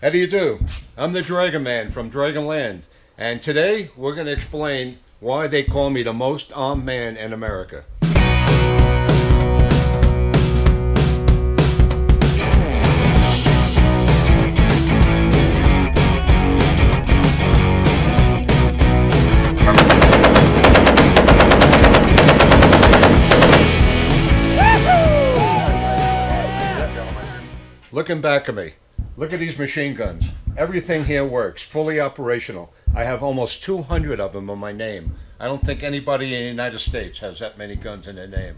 How do you do? I'm the Dragon Man from Dragonland, and today we're going to explain why they call me the most armed man in America. Looking back at me, look at these machine guns. Everything here works, fully operational. I have almost 200 of them in my name. I don't think anybody in the United States has that many guns in their name.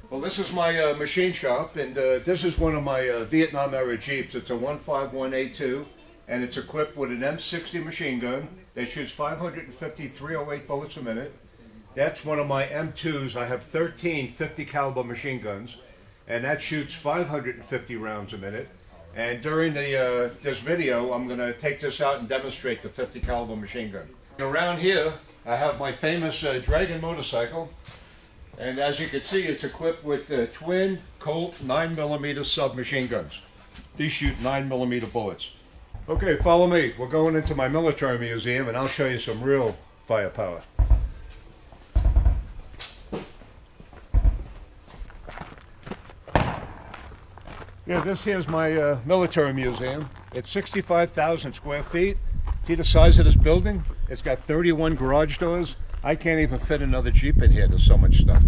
Well, this is my machine shop, and this is one of my Vietnam era Jeeps. It's a 151A2, and it's equipped with an M60 machine gun that shoots 550 .308 bullets a minute. That's one of my M2s. I have 13 50 caliber machine guns, and that shoots 550 rounds a minute. And during this video, I'm going to take this out and demonstrate the 50 caliber machine gun. Around here, I have my famous Dragon motorcycle, and as you can see, it's equipped with twin Colt 9mm submachine guns. These shoot 9mm bullets. Okay, follow me. We're going into my military museum, and I'll show you some real firepower. Yeah, this here's my military museum. It's 65,000 square feet. See the size of this building? It's got 31 garage doors. I can't even fit another Jeep in here. There's so much stuff.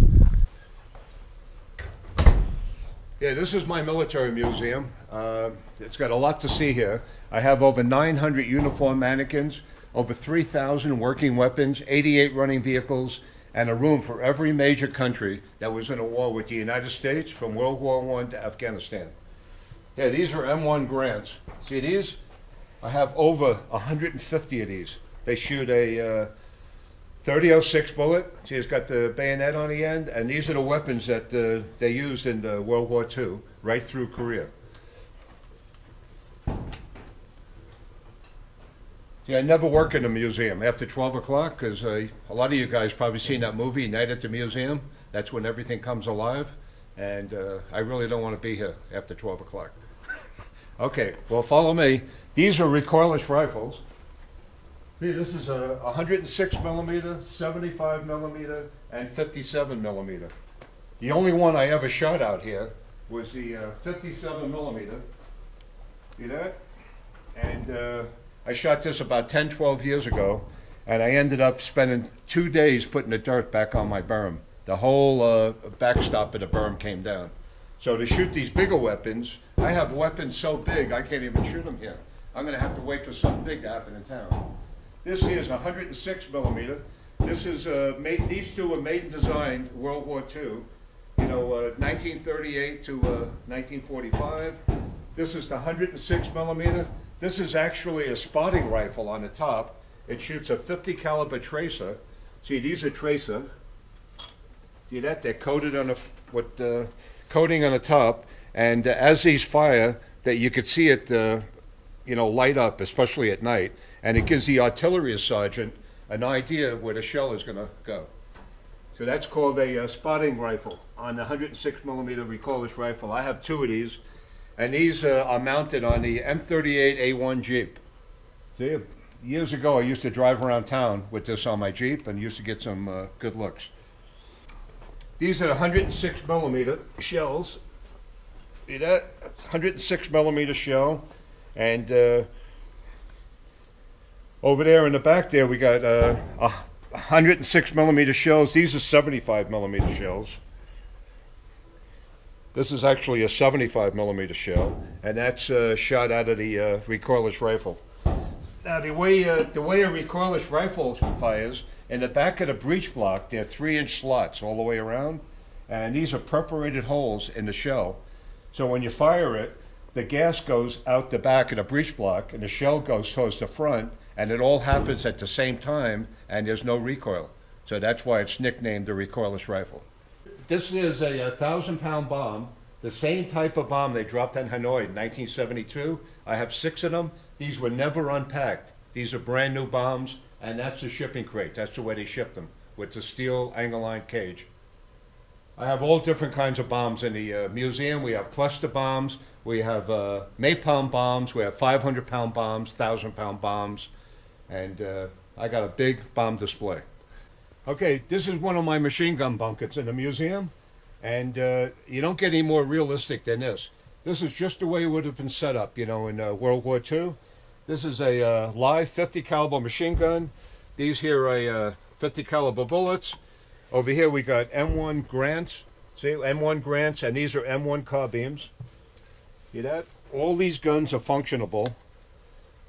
Yeah, this is my military museum. It's got a lot to see here. I have over 900 uniform mannequins, over 3,000 working weapons, 88 running vehicles, and a room for every major country that was in a war with the United States from World War I to Afghanistan. Yeah, these are M1 Grants. See these? I have over 150 of these. They shoot a 30-06 bullet. See, it's got the bayonet on the end, and these are the weapons that they used in World War II, right through Korea. See, I never work in a museum after 12 o'clock, because a lot of you guys probably seen that movie, Night at the Museum. That's when everything comes alive, and I really don't want to be here after 12 o'clock. Okay, well, follow me. These are recoilless rifles. See, this is a 106 millimeter, 75 millimeter, and 57 millimeter. The only one I ever shot out here was the 57 millimeter. See that? And I shot this about 10, 12 years ago, and I ended up spending 2 days putting the dirt back on my berm. The whole backstop of the berm came down. So to shoot these bigger weapons, I have weapons so big I can't even shoot them here. I'm going to have to wait for something big to happen in town. This here is 106 millimeter. This is these two were made and designed World War II. You know, 1938 to 1945. This is the 106 millimeter. This is actually a spotting rifle on the top. It shoots a 50 caliber tracer. See, these are tracer. See that? They're coated on with coating on the top, and as these fire, that you could see it, you know, light up, especially at night, and it gives the artillery sergeant an idea where the shell is going to go. So that's called a spotting rifle on the 106 millimeter recoilless rifle. I have two of these, and these are mounted on the M38A1 Jeep. See, years ago I used to drive around town with this on my Jeep and used to get some good looks. These are 106 millimeter shells. See that? 106 millimeter shell. And over there in the back there we got 106 millimeter shells. These are 75 millimeter shells. This is actually a 75 millimeter shell, and that's shot out of the recoilless rifle. Now the way a recoilless rifle fires, in the back of the breech block, there are 3-inch slots all the way around, and these are perforated holes in the shell. So when you fire it, the gas goes out the back of the breech block, and the shell goes towards the front, and it all happens at the same time, and there's no recoil. So that's why it's nicknamed the recoilless rifle. This is a 1,000-pound bomb, the same type of bomb they dropped on Hanoi in 1972. I have 6 of them. These were never unpacked. These are brand new bombs, and that's the shipping crate. That's the way they shipped them, with the steel angle-line cage. I have all different kinds of bombs in the museum. We have cluster bombs, we have napalm bombs, we have 500-pound bombs, 1,000-pound bombs, and I got a big bomb display. Okay, this is one of my machine gun bunkers in the museum, and you don't get any more realistic than this. This is just the way it would have been set up, you know, in World War II. This is a live 50 caliber machine gun. These here are 50 caliber bullets. Over here we got M1 Grants. See, M1 Grants, and these are M1 carbines. See that? All these guns are functionable.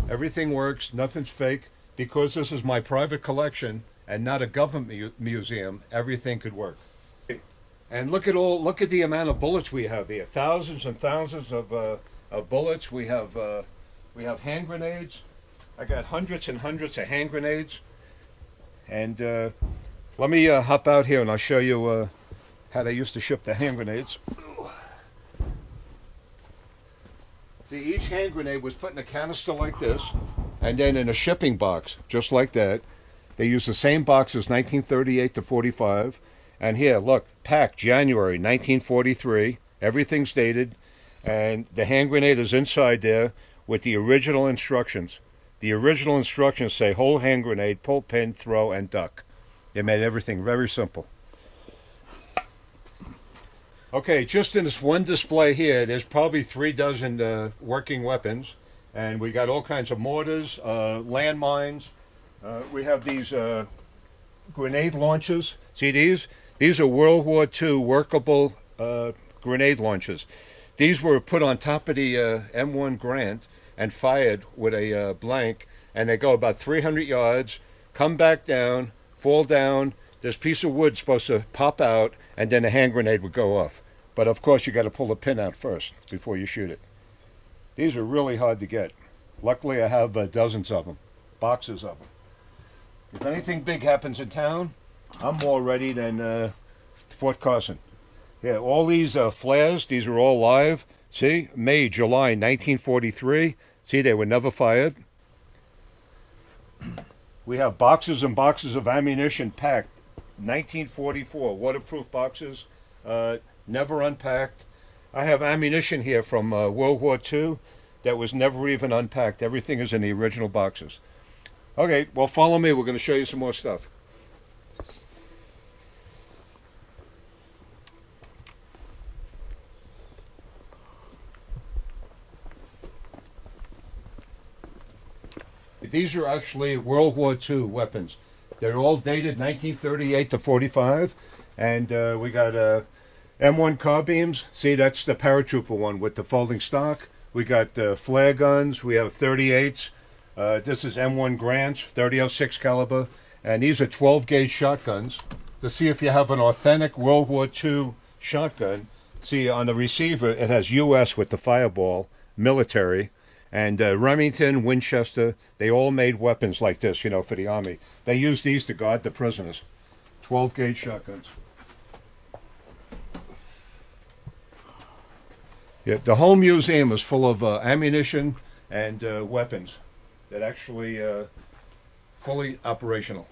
Everything works, nothing's fake. Because this is my private collection and not a government museum, everything could work. And look at the amount of bullets we have here. Thousands and thousands of bullets. We have hand grenades. I got hundreds and hundreds of hand grenades. And let me hop out here and I'll show you how they used to ship the hand grenades. See, each hand grenade was put in a canister like this, and then in a shipping box, just like that. They used the same box as 1938 to 45. And here, look, packed January 1943. Everything's dated. And the hand grenade is inside there with the original instructions. The original instructions say hold hand grenade, pull pin, throw, and duck. They made everything very simple. Okay, just in this one display here, there's probably 3 dozen working weapons. And we got all kinds of mortars, landmines. We have these grenade launchers. See these? These are World War II workable grenade launchers. These were put on top of the M1 Grant and fired with a blank, and they go about 300 yards, come back down, fall down. This piece of wood supposed to pop out, and then a hand grenade would go off. But of course, you got to pull the pin out first before you shoot it. These are really hard to get. Luckily, I have dozens of them, boxes of them. If anything big happens in town, I'm more ready than Fort Carson. Yeah, all these flares, these are all live. See, May, July 1943. See, they were never fired. We have boxes and boxes of ammunition packed. 1944, waterproof boxes, never unpacked. I have ammunition here from World War II that was never even unpacked. Everything is in the original boxes. Okay, well, follow me. We're going to show you some more stuff. These are actually World War II weapons. They're all dated 1938 to 45. And we got M1 carbines. See, that's the paratrooper one with the folding stock. We got flare guns. We have 38s. This is M1 Grants, 30-06 caliber. And these are 12-gauge shotguns. To see if you have an authentic World War II shotgun, see, on the receiver, it has U.S. with the fireball, military. And Remington, Winchester, they all made weapons like this, you know, for the Army. They used these to guard the prisoners. 12-gauge shotguns. Yeah, the whole museum is full of ammunition and weapons that actually fully operational.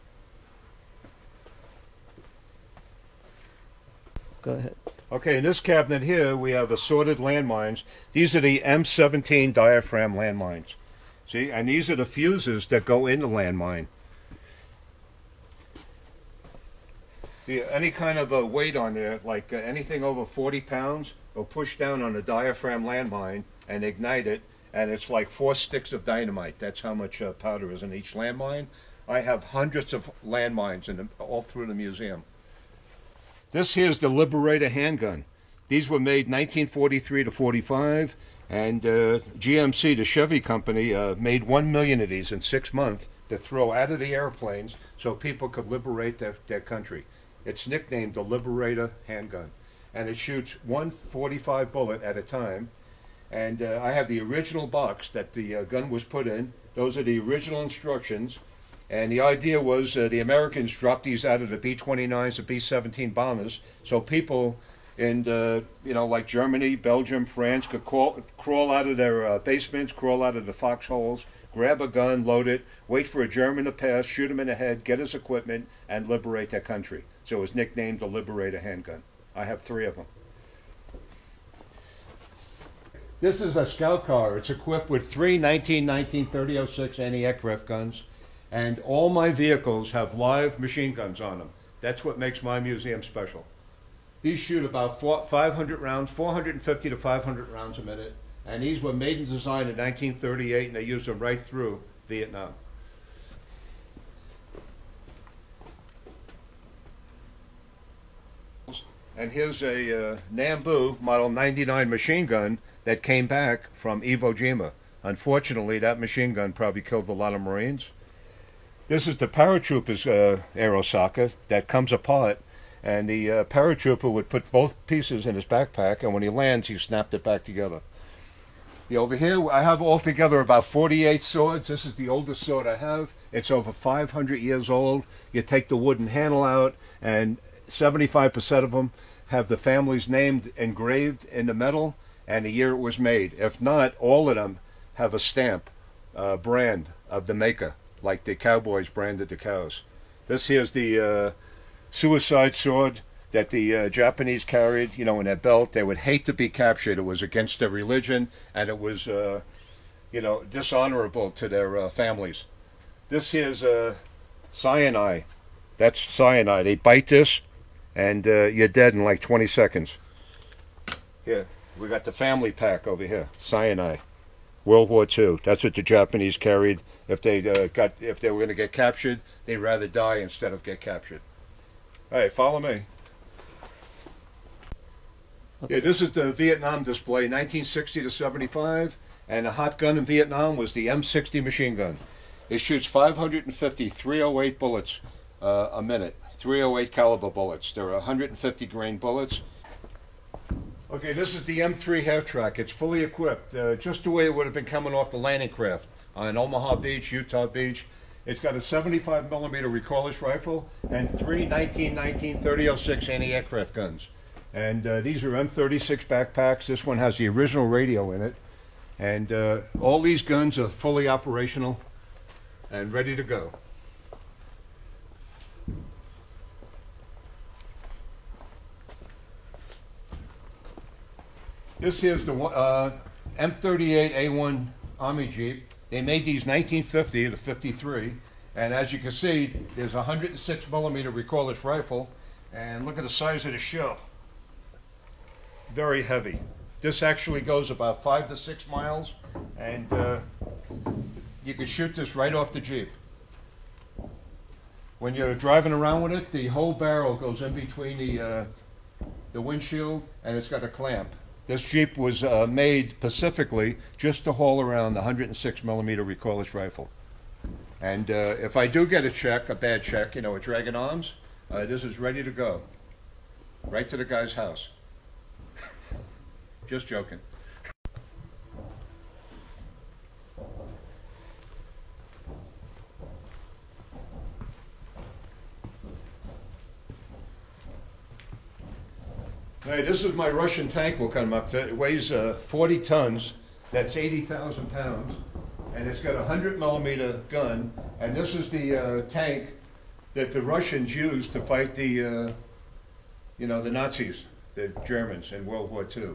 Go ahead. Okay, in this cabinet here, we have assorted landmines. These are the M17 diaphragm landmines. See, and these are the fuses that go in the landmine. Any kind of a weight on there, like anything over 40 pounds, will push down on the diaphragm landmine and ignite it, and it's like 4 sticks of dynamite. That's how much powder is in each landmine. I have hundreds of landmines in all through the museum. This here's the Liberator Handgun. These were made 1943 to 45, and GMC, the Chevy company, made 1 million of these in 6 months to throw out of the airplanes so people could liberate their country. It's nicknamed the Liberator Handgun, and it shoots 145 bullet at a time. And I have the original box that the gun was put in. Those are the original instructions. And the idea was the Americans dropped these out of the B-29s, the B-17 bombers, so people in, like Germany, Belgium, France could crawl out of their basements, crawl out of the foxholes, grab a gun, load it, wait for a German to pass, shoot him in the head, get his equipment, and liberate their country. So it was nicknamed the Liberator Handgun. I have 3 of them. This is a scout car. It's equipped with 3 1919 30-06 anti-aircraft guns, and all my vehicles have live machine guns on them. That's what makes my museum special. These shoot about 500 rounds, 450 to 500 rounds a minute, and these were made and designed in 1938, and they used them right through Vietnam. And here's a Nambu Model 99 machine gun that came back from Iwo Jima. Unfortunately, that machine gun probably killed a lot of Marines. This is the paratrooper's aero socket that comes apart, and the paratrooper would put both pieces in his backpack, and when he lands, he snapped it back together. Over here, I have altogether about 48 swords. This is the oldest sword I have. It's over 500 years old. You take the wooden handle out, and 75% of them have the family's name engraved in the metal and the year it was made. If not, all of them have a stamp, brand of the maker, like the cowboys branded the cows. This here's the suicide sword that the Japanese carried, you know, in their belt. They would hate to be captured. It was against their religion, and it was, you know, dishonorable to their families. This here's cyanide. That's cyanide. They bite this, and you're dead in like 20 seconds. Here, we got the family pack over here. Cyanide. World War II. That's what the Japanese carried. If they if they were going to get captured, they'd rather die instead of get captured. All right, follow me. Okay. Yeah, this is the Vietnam display, 1960 to 75, and the hot gun in Vietnam was the M60 machine gun. It shoots 550 .308 bullets a minute, 308 caliber bullets. There are 150 grain bullets. Okay, this is the M3 half-track. It's fully equipped, just the way it would have been coming off the landing craft on Omaha Beach, Utah Beach. It's got a 75 millimeter recoilless rifle and 3 1919 30-06 anti-aircraft guns. And these are M36 backpacks. This one has the original radio in it. And all these guns are fully operational and ready to go. This here's the M38A1 Army Jeep. They made these 1950 to 53, and as you can see, there's a 106 millimeter recoilless rifle, and look at the size of the shell. Very heavy. This actually goes about 5 to 6 miles, and you can shoot this right off the Jeep. When you're driving around with it, the whole barrel goes in between the windshield, and it's got a clamp. This Jeep was made specifically just to haul around the 106 millimeter recoilless rifle. And if I do get a check, a bad check, you know, a Dragon Arms, this is ready to go. Right to the guy's house. Just joking. Hey, this is my Russian tank we'll come up to. It weighs 40 tons. That's 80,000 pounds. And it's got a 100 millimeter gun. And this is the tank that the Russians used to fight the, you know, the Nazis, the Germans in World War II.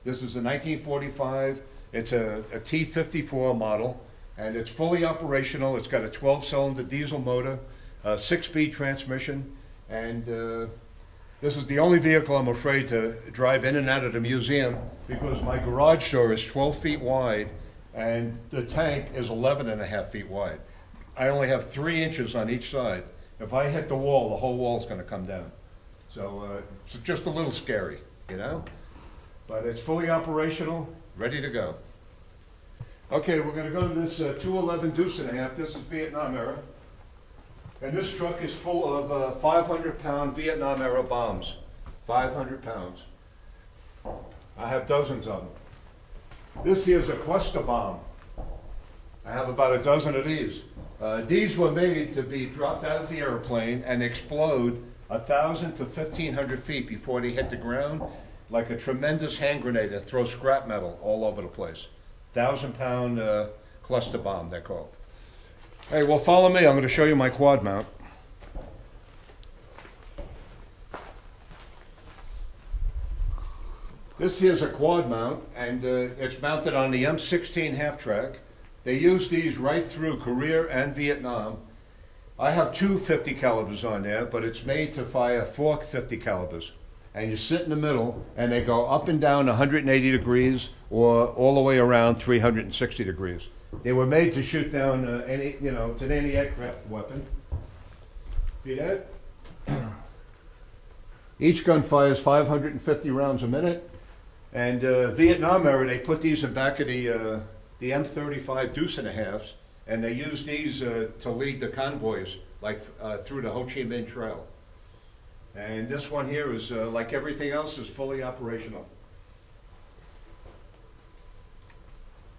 This is a 1945. It's a T-54 model. And it's fully operational. It's got a 12-cylinder diesel motor, a 6-speed transmission, and this is the only vehicle I'm afraid to drive in and out of the museum because my garage door is 12 feet wide and the tank is 11.5 feet wide. I only have 3 inches on each side. If I hit the wall, the whole wall's going to come down. So it's just a little scary, you know? But it's fully operational, ready to go. Okay, we're going to go to this 211 Deuce and a half. This is Vietnam era. And this truck is full of 500-pound Vietnam-era bombs. 500 pounds. I have dozens of them. This here is a cluster bomb. I have about a dozen of these. These were made to be dropped out of the airplane and explode 1,000 to 1,500 feet before they hit the ground, like a tremendous hand grenade that throws scrap metal all over the place. 1,000-pound cluster bomb, they're called. Hey, well, follow me. I'm going to show you my quad mount. This here's a quad mount, and it's mounted on the M16 half-track. They use these right through Korea and Vietnam. I have two 50 calibers on there, but it's made to fire 4 50 calibers. And you sit in the middle, and they go up and down 180 degrees, or all the way around 360 degrees. They were made to shoot down any aircraft weapon. See that? Each gun fires 550 rounds a minute. And Vietnam era, they put these in back of the M35 deuce and a halves, and they use these to lead the convoys, like through the Ho Chi Minh Trail. And this one here is, like everything else, is fully operational.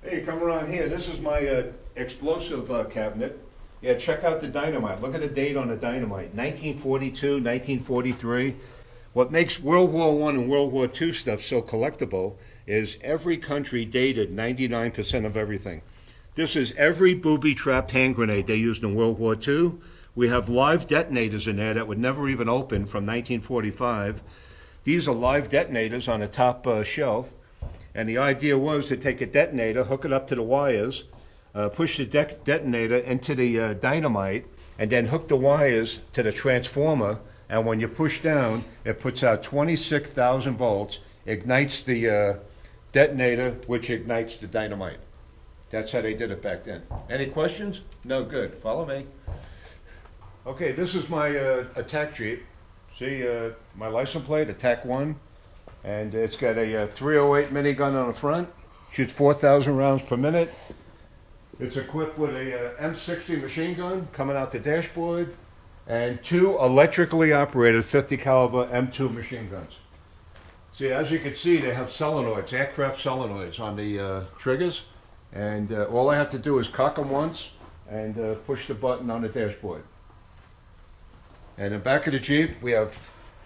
Hey, come around here. This is my explosive cabinet. Yeah, check out the dynamite. Look at the date on the dynamite. 1942, 1943. What makes World War I and World War II stuff so collectible is every country dated 99% of everything. This is every booby-trapped hand grenade they used in World War II. We have live detonators in there that would never even open from 1945. These are live detonators on the top shelf. And the idea was to take a detonator, hook it up to the wires, push the detonator into the dynamite, and then hook the wires to the transformer. And when you push down, it puts out 26,000 volts, ignites the detonator, which ignites the dynamite. That's how they did it back then. Any questions? No, good. Follow me. Okay, this is my attack Jeep. See my license plate, Attack 1. And it's got a 308 minigun on the front. Shoots 4,000 rounds per minute. It's equipped with a M60 machine gun coming out the dashboard, and 2 electrically operated 50 caliber M2 machine guns. See, as you can see, they have solenoids, aircraft solenoids on the triggers, and all I have to do is cock them once and push the button on the dashboard. And in the back of the Jeep, we have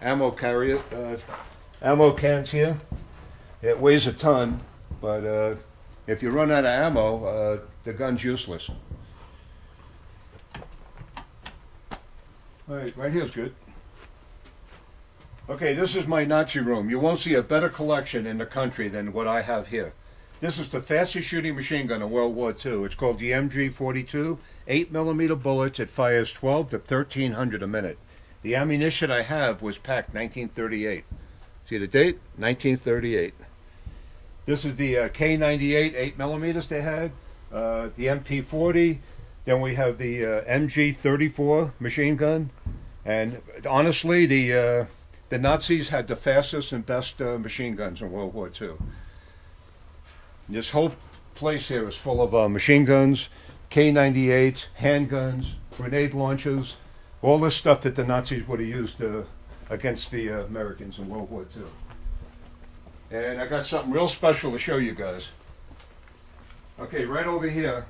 ammo cans here. It weighs a ton, but if you run out of ammo, the gun's useless. All right here's good. Okay, this is my Nazi room. You won't see a better collection in the country than what I have here. This is the fastest shooting machine gun in World War II. It's called the MG42, 8mm bullets. It fires 12 to 1,300 a minute. The ammunition I have was packed 1938. See the date? 1938. This is the K98 8mm they had, the MP40. Then we have the MG34 machine gun. And honestly, the Nazis had the fastest and best machine guns in World War II. This whole place here is full of machine guns, K98s, handguns, grenade launchers, all this stuff that the Nazis would have used against the Americans in World War II. And I got something real special to show you guys. Okay, right over here,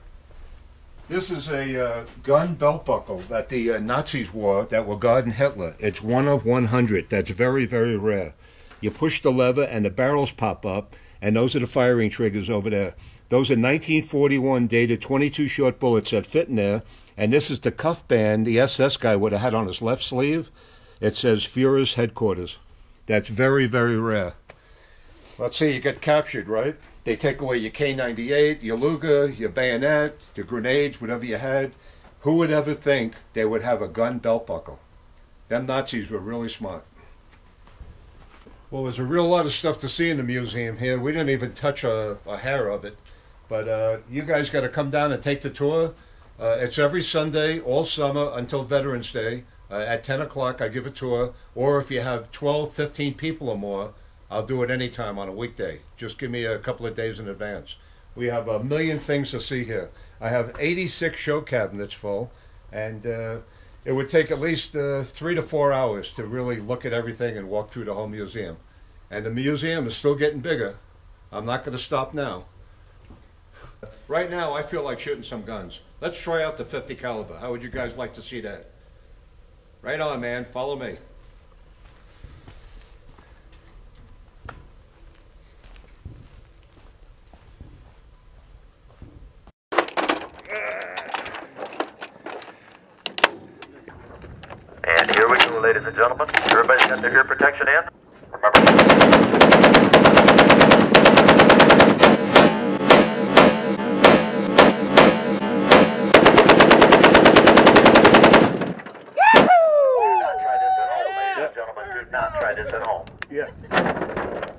this is a gun belt buckle that the Nazis wore that were guarding Hitler. It's 1 of 100. That's very, very rare. You push the lever and the barrels pop up, and those are the firing triggers over there. Those are 1941 dated 22 short bullets that fit in there. And this is the cuff band the SS guy would have had on his left sleeve. It says Führer's headquarters. That's very, very rare. Let's say you get captured, right? They take away your K98, your Luger, your bayonet, your grenades, whatever you had. Who would ever think they would have a gun belt buckle? Them Nazis were really smart. Well, there's a real lot of stuff to see in the museum here. We didn't even touch a hair of it. But you guys got to come down and take the tour. It's every Sunday, all summer, until Veterans Day. At 10 o'clock, I give a tour. Or if you have 12, 15 people or more, I'll do it anytime on a weekday. Just give me a couple of days in advance. We have a million things to see here. I have 86 show cabinets full, and it would take at least 3 to 4 hours to really look at everything and walk through the whole museum. And the museum is still getting bigger. I'm not going to stop now. Right now, I feel like shooting some guns. Let's try out the 50 caliber. How would you guys like to see that? Right on, man. Follow me. And here we go, ladies and gentlemen. Everybody's got their ear protection in. Remember. not try this at home. Yeah.